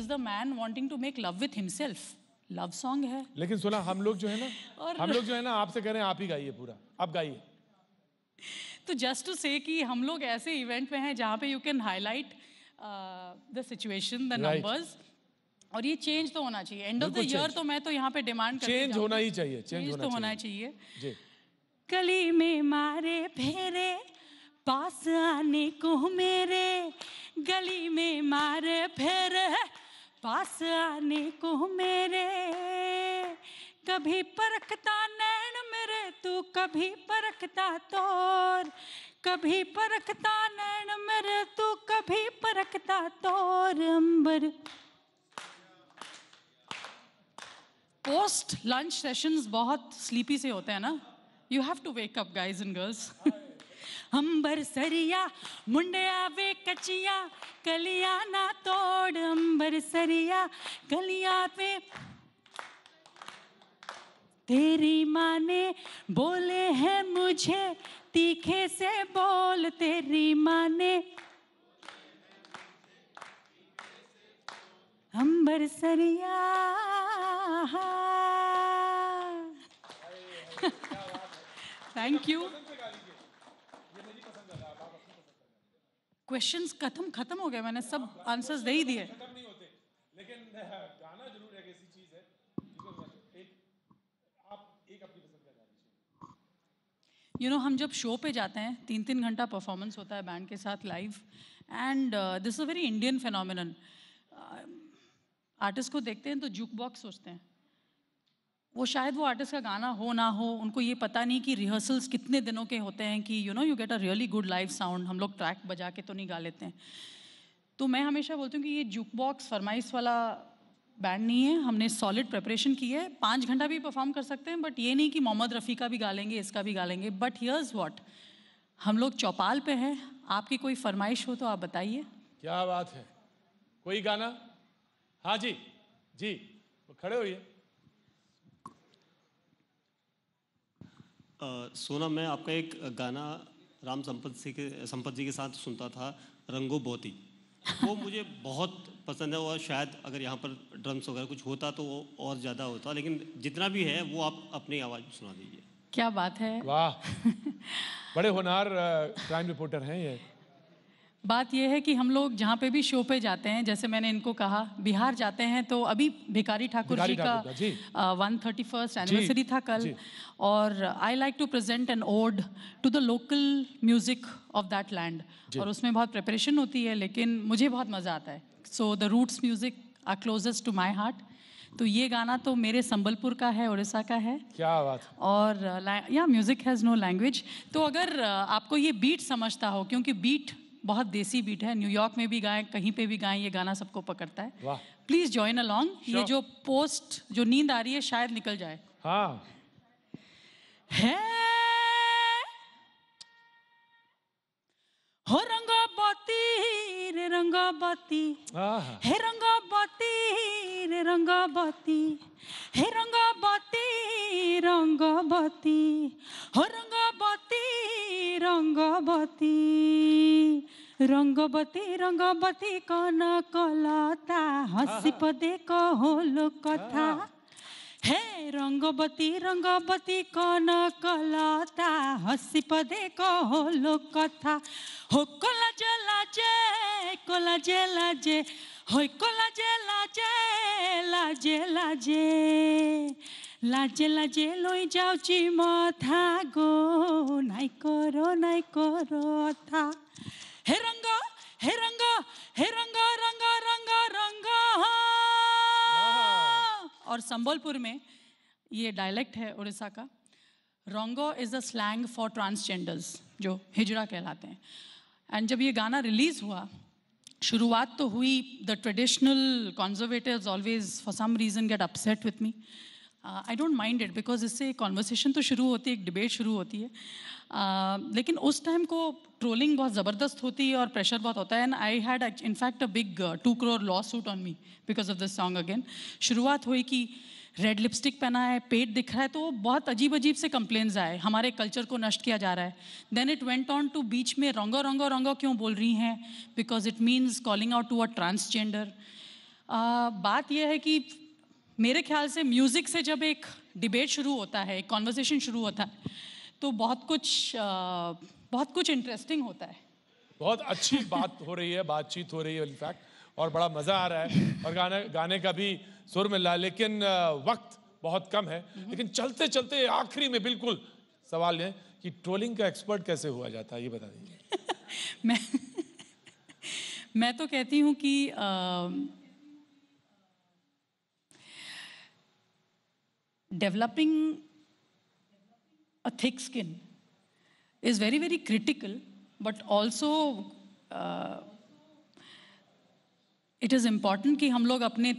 is the man wanting to make love with himself. Love song है। लेकिन सुना हम लोग जो है ना आपसे कह रहे हैं आप ही गाइए पूरा, आप गाइए। तो जस्ट टू से कि हम लोग ऐसे इवेंट में हैं जहाँ पे you can highlight the situation, the numbers, और ये चेंज तो होना चाहिए। एंड ऑफ द ईयर तो मैं तो यहाँ पे डिमांड करती हूँ, चेंज होना ही चाहिए, चेंज तो होना चाहिए जी। गली में मारे फेरे पास आने को मेरे, गली में मारे फेरे पास आने को मेरे, कभी परखता नैन मेरे तू, कभी परखता तोर, कभी परखता नैन मेरे तू, कभी परखता तोर अंबर। पोस्ट लंच सेशंस बहुत स्लीपी से होते हैं ना, you have to wake up guys and girls. अंबर सरिया मुंडिया वे कचिया कलिया ना तोड़, अंबर सरिया कलिया पे तेरी माँ ने बोले हैं मुझे तीखे से बोल, तेरी माँ ने अंबर सरिया। Thank you. क्वेश्चंस खत्म हो गए, मैंने सब आंसर्स दे ही दिए। खत्म नहीं होते, लेकिन गाना जरूर एक ऐसी चीज है आप एक अपनी पसंद का गा दीजिए। यू नो हम जब शो पे जाते हैं 3-3 घंटा परफॉर्मेंस होता है बैंड के साथ live, and this is a very Indian phenomenon. Artist को देखते हैं तो जुक बॉक्स सोचते हैं, वो शायद वो आर्टिस्ट का गाना हो ना हो, उनको ये पता नहीं कि रिहर्सल्स कितने दिनों के होते हैं कि you know you get a really good live sound. हम लोग ट्रैक बजा के तो नहीं गा लेते हैं। तो मैं हमेशा बोलती हूँ कि ये जुक बॉक्स फरमाइश वाला बैंड नहीं है, हमने सॉलिड प्रिपरेशन की है। 5 घंटा भी परफॉर्म कर सकते हैं, बट ये नहीं कि मोहम्मद रफ़ी का भी गा लेंगे, इसका भी गा लेंगे। बट हियर्स व्हाट, हम लोग चौपाल पे हैं, आपकी कोई फरमाइश हो तो आप बताइए। क्या बात है, कोई गाना? हाँ जी जी, खड़े होइए। सोना, मैं आपका एक गाना राम संपत जी के साथ सुनता था, रंगो बोती, वो मुझे बहुत पसंद है। और शायद अगर यहाँ पर ड्रम्स वगैरह कुछ होता तो वो और ज़्यादा होता, लेकिन जितना भी है वो आप अपनी आवाज़ में सुना दीजिए। क्या बात है, वाह, बड़े होनहार क्राइम रिपोर्टर हैं ये। बात यह है कि हम लोग जहाँ पे भी शो पे जाते हैं, जैसे मैंने इनको कहा बिहार जाते हैं तो अभी भिखारी ठाकुर जी का 131st एनिवर्सरी था कल, और I like to present an ode to the local music of that land, और उसमें बहुत प्रिपरेशन होती है लेकिन मुझे बहुत मज़ा आता है। So the roots music are closest to my heart. तो ये गाना तो मेरे संबलपुर का है, उड़ीसा का है। क्या बात। और या म्यूजिक हैज़ नो लैंग्वेज। तो अगर आपको ये बीट समझता हो, क्योंकि बीट बहुत देसी बीट है, न्यूयॉर्क में भी गाएं, कहीं पे भी गाएं, ये गाना सबको पकड़ता है। Please join along. ये जो पोस्ट जो नींद आ रही है शायद निकल जाए। हाँ है हो रंगाबती रे रंगाबती, हे रंगाबती रे रंगाबती, हे रंगाबती रंगाबती, हो रंगाबती रंगाबती, रंगबती रंगबती कन कलता हसी पदे कहलो कथा, हे रंगबती रंगबती कन कलता हसी पदे कहलो कथा, हो कोलाजे लाजे कोलाजे लाजे, हो कोलाजे लाजे लाजे लाजे, लाजे लाजे लई जाउची मथा गो, नाई करो था। हे रंग हे रंग हे रंग रंग रंग रंग। और संबलपुर में ये डायलेक्ट है उड़ीसा का। रोंगो is a slang for transgenders जो हिजड़ा कहलाते हैं। एंड जब ये गाना रिलीज हुआ, शुरुआत तो हुई, the traditional conservatives always for some reason get upset with me. I don't mind it because इससे कॉन्वर्सेशन तो शुरू होती है, एक डिबेट शुरू होती है। लेकिन उस टाइम को ट्रोलिंग बहुत ज़बरदस्त होती है और प्रेशर बहुत होता है। And I had in fact a big 2 crore law suit on me because of this song again. शुरुआत हुई कि रेड लिपस्टिक पहना है, पेट दिख रहा है, तो बहुत अजीब अजीब से कंप्लेन्स आए, हमारे कल्चर को नष्ट किया जा रहा है। Then it went on to बीच में रंगो रंगो रंगो क्यों बोल रही हैं, because it means calling out to a transgender. बात यह है कि मेरे ख्याल से म्यूज़िक से जब एक डिबेट शुरू होता है, एक कॉन्वर्सेशन शुरू होता है, तो बहुत कुछ इंटरेस्टिंग होता है। बहुत अच्छी बात हो रही है, बातचीत हो रही है इनफैक्ट, और बड़ा मज़ा आ रहा है, और गाने का भी सुर मिल रहा है, लेकिन वक्त बहुत कम है। लेकिन चलते चलते आखिरी में बिल्कुल सवाल है कि ट्रोलिंग का एक्सपर्ट कैसे हुआ जाता है, ये बता दीजिए। मैं तो कहती हूँ कि developing a thick skin is very, very critical, but also it is important कि हम लोग अपने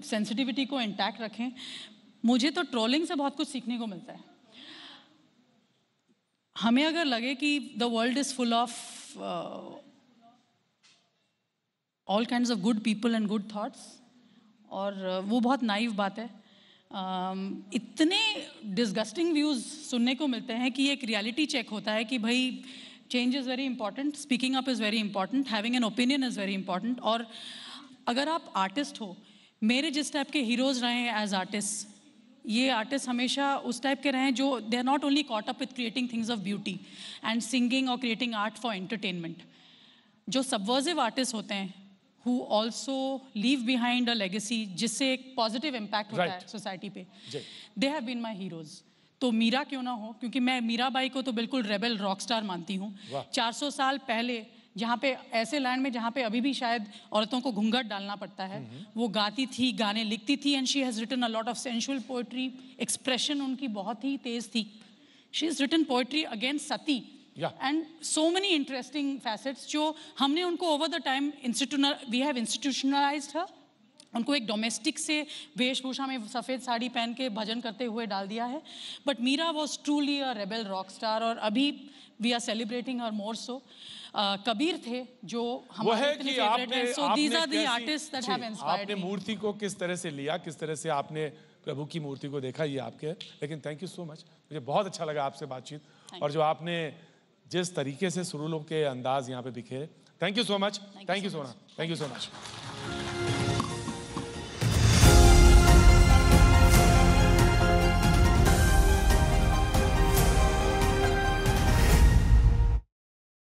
सेंसिटिविटी को इंटैक्ट रखें। मुझे तो ट्रोलिंग से बहुत कुछ सीखने को मिलता है। हमें अगर लगे कि the world is full of all kinds of good people and good thoughts, और वो बहुत नाइव बात है। इतने डिस्गस्टिंग व्यूज़ सुनने को मिलते हैं कि एक रियलिटी चेक होता है कि भाई change is very important, speaking up is very important, having an opinion is very important. और अगर आप आर्टिस्ट हो, मेरे जिस टाइप के हीरोज़ रहे हैं एज आर्टिस्ट, ये आर्टिस्ट हमेशा उस टाइप के रहे हैं जो they are not only caught up with creating things of beauty and singing और क्रिएटिंग आर्ट फॉर एंटरटेनमेंट। जो सबवर्सिव आर्टिस्ट होते हैं, who also leave behind a legacy जिससे एक पॉजिटिव इम्पैक्ट होता है सोसाइटी पे, they have been my heroes। तो मीरा क्यों ना हो, क्योंकि मैं मीराबाई को तो बिल्कुल रेबल रॉक स्टार मानती हूँ। 400 साल पहले जहाँ पे ऐसे लैंड में जहाँ पे अभी भी शायद औरतों को घूंघट डालना पड़ता है, वो गाती थी, गाने लिखती थी, and she has written a lot of sensual poetry. Expression उनकी बहुत ही तेज थी। She has written poetry against sati and so many interesting facets जो हमने उनको over the time we have institutionalised her. उनको एक डोमेस्टिक से वेशभूषा में सफ़ेद साड़ी पहन के भजन करते हुए डाल दिया है। But Meera was truly a rebel rock star, और अभी we are celebrating her more so. Kabir थे जो हमारे इतने फेवरेट हैं। So these are the artist that have inspired आपने मी। मूर्ति को किस तरह से लिया, किस तरह से आपने प्रभु की मूर्ति को देखा, ये आपके है। लेकिन थैंक यू सो मच, मुझे बहुत अच्छा लगा आपसे बातचीत, और जो आपने जिस तरीके से सुरूलों के अंदाज यहाँ पे बिखेरे, thank you so much, thank you so much, thank you so much.